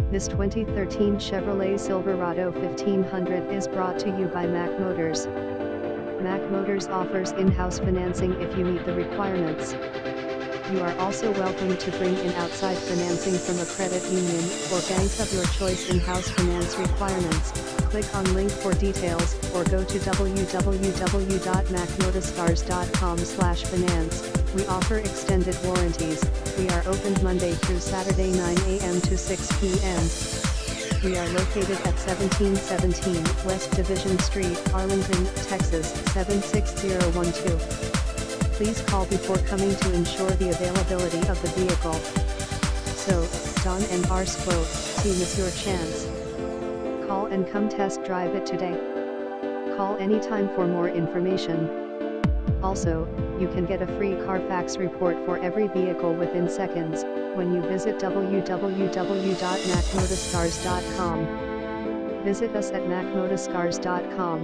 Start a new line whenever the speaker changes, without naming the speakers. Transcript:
This 2013 Chevrolet Silverado 1500 is brought to you by Mac Motors. Mac Motors offers in-house financing if you meet the requirements. You are also welcome to bring in outside financing from a credit union or bank of your choice. In-house finance requirements. Click on link for details, or go to www.macmotoscars.com/finance. We offer extended warranties. We are open Monday through Saturday 9 a.m. to 6 p.m. We are located at 1717 West Division Street, Arlington, Texas 76012. Please call before coming to ensure the availability of the vehicle. So, Don and Ars quote, "Team is your chance." Call and come test drive it today. Call anytime for more information. Also, you can get a free Carfax report for every vehicle within seconds when you visit www.macmotoscars.com. Visit us at macmotoscars.com.